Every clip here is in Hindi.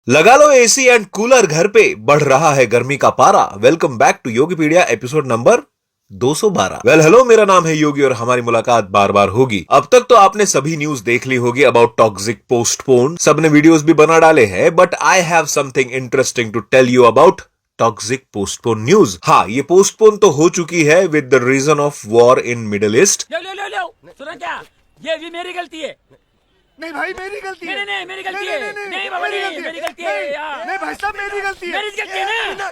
लगा लो एसी एंड कूलर घर पे, बढ़ रहा है गर्मी का पारा। Welcome back to Yogipedia episode number 212। Hello, मेरा नाम है योगी और हमारी मुलाकात बार बार होगी। अब तक तो आपने सभी न्यूज देख ली होगी अबाउट टॉक्सिक पोस्टपोन, सबने वीडियोस भी बना डाले हैं, but I have something interesting to tell you about Toxic postpone news. हाँ, ये पोस्टपोन तो हो चुकी है with the reason of war in Middle East. सुना क्या? ये भी मेरी गलती है। नहीं भाई, मेरी गलती है। नहीं, मेरी गलती है। नहीं बाबा, मेरी गलती है यार। नहीं भाई साहब, मेरी गलती है। मेरी गलती है ना।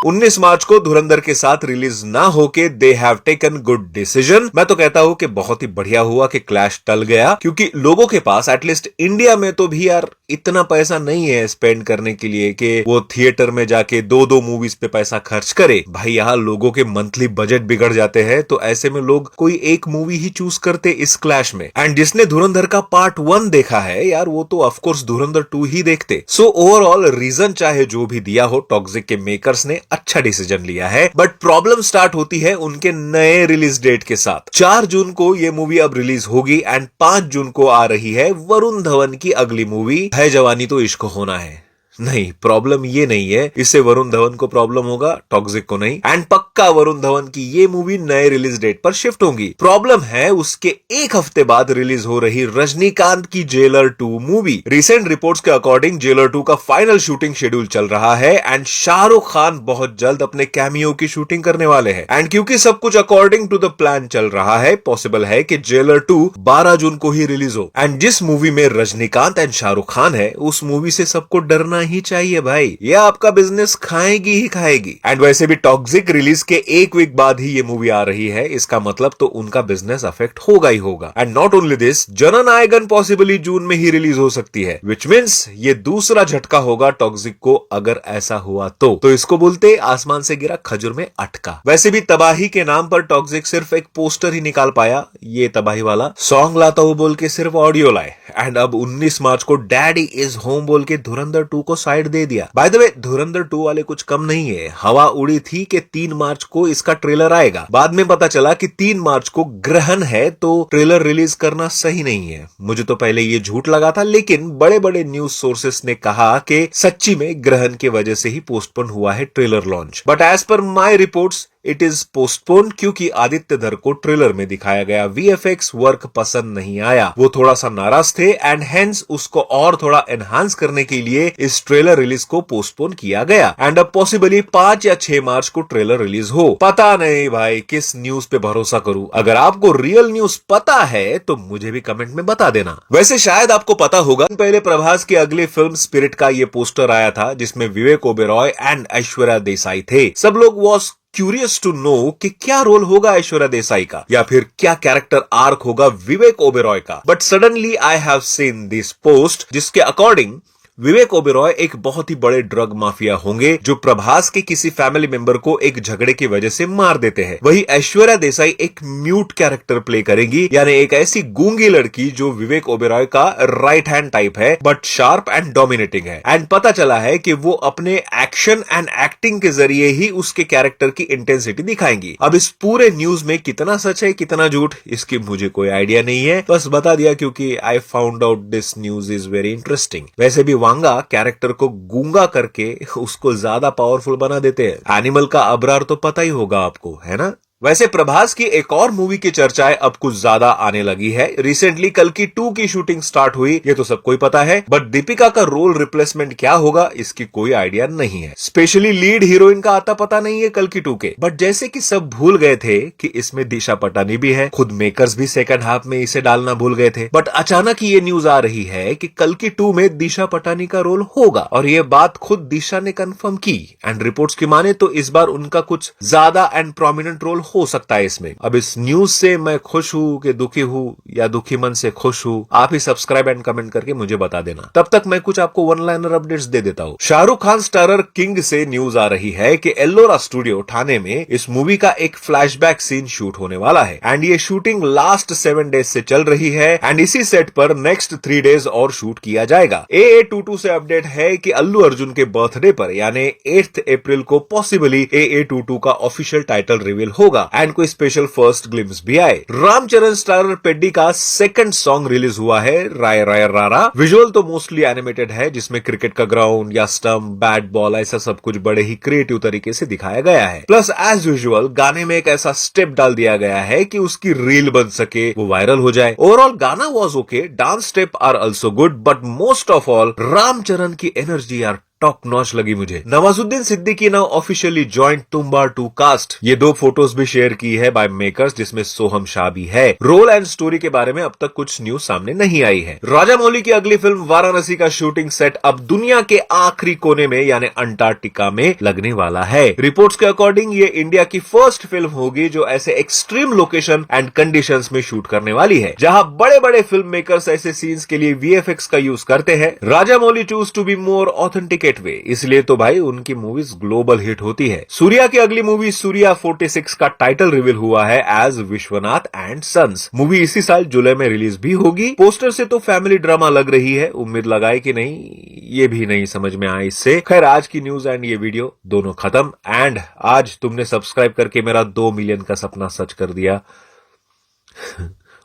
19 मार्च को धुरंधर के साथ रिलीज ना होके they have taken good decision. मैं तो कहता हूं कि बहुत ही बढ़िया हुआ कि क्लैश टल गया, क्योंकि लोगों के पास एटलीस्ट इंडिया में तो भी यार इतना पैसा नहीं है स्पेंड करने के लिए कि वो थिएटर में जाके दो मूवीज पे पैसा खर्च करे। भाई यहाँ लोगों के मंथली बजट बिगड़ जाते हैं, तो ऐसे में लोग कोई एक मूवी ही चूज करते इस क्लैश में। एंड जिसने धुरंधर का पार्ट 1 देखा है यार, वो तो ऑफकोर्स धुरंधर 2 ही देखते। सो ओवरऑल रीजन चाहे जो भी दिया हो, टॉक्सिक के मेकर्स ने अच्छा डिसीजन लिया है। बट प्रॉब्लम स्टार्ट होती है उनके नए रिलीज डेट के साथ। 4 जून को ये मूवी अब रिलीज होगी एंड 5 जून को आ रही है वरुण धवन की अगली मूवी है जवानी तो इश्क होना है। नहीं, प्रॉब्लम ये नहीं है, इससे वरुण धवन को प्रॉब्लम होगा, टॉक्सिक को नहीं। एंड पक्का वरुण धवन की ये मूवी नए रिलीज डेट पर शिफ्ट होगी। प्रॉब्लम है उसके एक हफ्ते बाद रिलीज हो रही रजनीकांत की जेलर 2 मूवी। रिसेंट रिपोर्ट्स के अकॉर्डिंग जेलर 2 का फाइनल शूटिंग शेड्यूल चल रहा है एंड शाहरुख खान बहुत जल्द अपने कैमियो की शूटिंग करने वाले हैं। एंड क्योंकि सब कुछ अकॉर्डिंग टू द प्लान चल रहा है, पॉसिबल है कि जेलर 2 12 जून को ही रिलीज हो। एंड जिस मूवी में रजनीकांत एंड शाहरुख खान है, उस मूवी से सबको डरना ही चाहिए भाई, ये आपका बिजनेस खाएगी ही खाएगी। एंड वैसे भी टॉक्सिक रिलीज के एक वीक बाद ही ये मूवी आ रही है, इसका मतलब तो उनका बिजनेस अफेक्ट होगा ही होगा। And not only this, Jananayagan possibly June में ही रिलीज हो सकती है, विच मीन्स ये दूसरा झटका होगा टॉक्सिक को अगर ऐसा हुआ तो इसको बोलते आसमान से गिरा खजूर में अटका। वैसे भी तबाही के नाम पर टॉक्सिक सिर्फ एक पोस्टर ही निकाल पाया, ये तबाही वाला सॉन्ग लाता हूं बोल के सिर्फ ऑडियो लाए। एंड अब 19 मार्च को डैडी इज होम बोल के धुरंधर 2 को साइड दे दिया। बाय द वे, धुरंधर 2 वाले कुछ कम नहीं है, हवा उड़ी थी कि 3 मार्च को इसका ट्रेलर आएगा। बाद में पता चला कि 3 मार्च को ग्रहण है, तो ट्रेलर रिलीज करना सही नहीं है। मुझे तो पहले ये झूठ लगा था, लेकिन बड़े बड़े न्यूज सोर्सेस ने कहा कि सच्ची में ग्रहण की वजह से ही पोस्टपोन हुआ है trailer launch. But as per my reports it is postpone क्योंकि आदित्य धर को ट्रेलर में दिखाया गया वीएफएक्स वर्क पसंद नहीं आया। वो थोड़ा सा नाराज थे एंड हेंस उसको और थोड़ा एनहांस करने के लिए इस ट्रेलर रिलीज को पोस्टपोन किया गया। एंड अब पॉसिबली 5 या 6 मार्च को ट्रेलर रिलीज हो। पता नहीं भाई किस न्यूज पे भरोसा करूं। अगर आपको रियल न्यूज पता है तो मुझे भी कमेंट में बता देना। वैसे शायद आपको पता होगा, पहले प्रभास की अगली फिल्म स्पिरिट का ये पोस्टर आया था, जिसमें विवेक ओबेरॉय एंड ऐश्वर्या देसाई थे। सब लोग वॉज क्यूरियस टू नो कि क्या रोल होगा ऐश्वर्या देसाई का, या फिर क्या कैरेक्टर आर्क होगा विवेक ओबेरॉय का। But suddenly I have seen this post जिसके अकॉर्डिंग विवेक ओबेरॉय एक बहुत ही बड़े ड्रग माफिया होंगे जो प्रभास के किसी फैमिली मेंबर को एक झगड़े की वजह से मार देते हैं। वही ऐश्वर्या देसाई एक म्यूट कैरेक्टर प्ले करेगी, यानी एक ऐसी गूंगी लड़की जो विवेक ओबेरॉय का राइट हैंड टाइप है, बट शार्प एंड डोमिनेटिंग है। एंड पता चला है कि वो अपने एक्शन एंड एक्टिंग के जरिए ही उसके कैरेक्टर की इंटेंसिटी दिखाएंगी। अब इस पूरे न्यूज में कितना सच है कितना झूठ, इसकी मुझे कोई आइडिया नहीं है, बस बता दिया क्योंकि I found out this news is very interesting. वैसे भी वांगा कैरेक्टर को गूंगा करके उसको ज्यादा पावरफुल बना देते हैं। एनिमल का अबरार तो पता ही होगा आपको, है ना। वैसे प्रभास की एक और मूवी की चर्चाएं अब कुछ ज्यादा आने लगी है। रिसेंटली कल्कि 2 की शूटिंग स्टार्ट हुई, ये तो सबको ही पता है, बट दीपिका का रोल रिप्लेसमेंट क्या होगा इसकी कोई आइडिया नहीं है। स्पेशली लीड हीरोइन का आता पता नहीं है कल्कि 2 के। बट जैसे कि सब भूल गए थे कि इसमें दिशा पटानी भी है, खुद मेकर्स भी सेकंड हाफ में इसे डालना भूल गए थे, बट अचानक ये न्यूज आ रही है कि कल्कि 2 में दिशा पटानी का रोल होगा, और ये बात खुद दिशा ने कंफर्म की। एंड रिपोर्ट्स की माने तो इस बार उनका कुछ ज्यादा एंड प्रोमिनेंट रोल हो सकता है इसमें। अब इस न्यूज से मैं खुश हूं कि दुखी हूं, या दुखी मन से खुश हूं, आप ही सब्सक्राइब एंड कमेंट करके मुझे बता देना। तब तक मैं कुछ आपको वन लाइनर अपडेट्स दे देता हूं। शाहरुख खान स्टारर किंग से न्यूज आ रही है कि एल्लोरा स्टूडियो ठाणे में इस मूवी का एक फ्लैशबैक सीन शूट होने वाला है। एंड ये शूटिंग लास्ट 7 डेज से चल रही है एंड इसी सेट पर नेक्स्ट 3 डेज और शूट किया जाएगा। AA22 से अपडेट है कि अल्लू अर्जुन के बर्थडे पर यानी 8 अप्रैल को पॉसिबली AA22 का ऑफिशियल टाइटल रिवील होगा। होगा एंड कोई स्पेशल फर्स्ट ग्लिम्स भी आए। रामचरण स्टारर पेड्डी का सेकंड सॉन्ग रिलीज हुआ है, राय राय रारा। विजुअल तो मोस्टली एनिमेटेड है, जिसमें क्रिकेट का ग्राउंड या स्टंप, बैट बॉल, ऐसा सब कुछ बड़े ही क्रिएटिव तरीके से दिखाया गया है। प्लस एज यूजुअल गाने में एक ऐसा स्टेप डाल दिया गया है कि उसकी रील बन सके, वो वायरल हो जाए। ओवरऑल गाना was okay, dance step are also good, but most of all Ramcharan की एनर्जी यार टॉप नॉच लगी मुझे। Nawazuddin Siddiqui now officially joined Tumbbad 2 cast. ये 2 फोटोज भी शेयर की है बाय मेकर्स, जिसमें सोहम शाह भी है। रोल एंड स्टोरी के बारे में अब तक कुछ न्यूज सामने नहीं आई है। राजा मौली की अगली फिल्म वाराणसी का शूटिंग सेट अब दुनिया के आखिरी कोने में यानी अंटार्कटिका में लगने वाला है। रिपोर्ट्स के अकॉर्डिंग ये इंडिया की फर्स्ट फिल्म होगी जो ऐसे एक्सट्रीम लोकेशन एंड कंडीशंस में शूट करने वाली है, जहां बड़े बड़े फिल्म मेकर्स ऐसे सीन्स के लिए वीएफएक्स का यूज करते हैं। Rajamouli choose to be more authentic way, इसलिए तो भाई उनकी मूवीज ग्लोबल हिट होती है। सूर्या की अगली मूवी सूर्या 46 का टाइटल रिवील हुआ है as Vishwanath and sons. Movie इसी साल जुलाई में रिलीज भी होगी। पोस्टर से तो फैमिली ड्रामा लग रही है, उम्मीद लगाए कि नहीं ये भी नहीं समझ में आया इससे। खैर आज की न्यूज एंड ये वीडियो दोनों खत्म, एंड आज तुमने सब्सक्राइब करके मेरा 2 मिलियन का सपना सच कर दिया।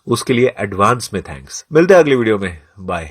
उसके लिए एडवांस में थैंक्स। मिलते हैं अगली वीडियो में, बाय।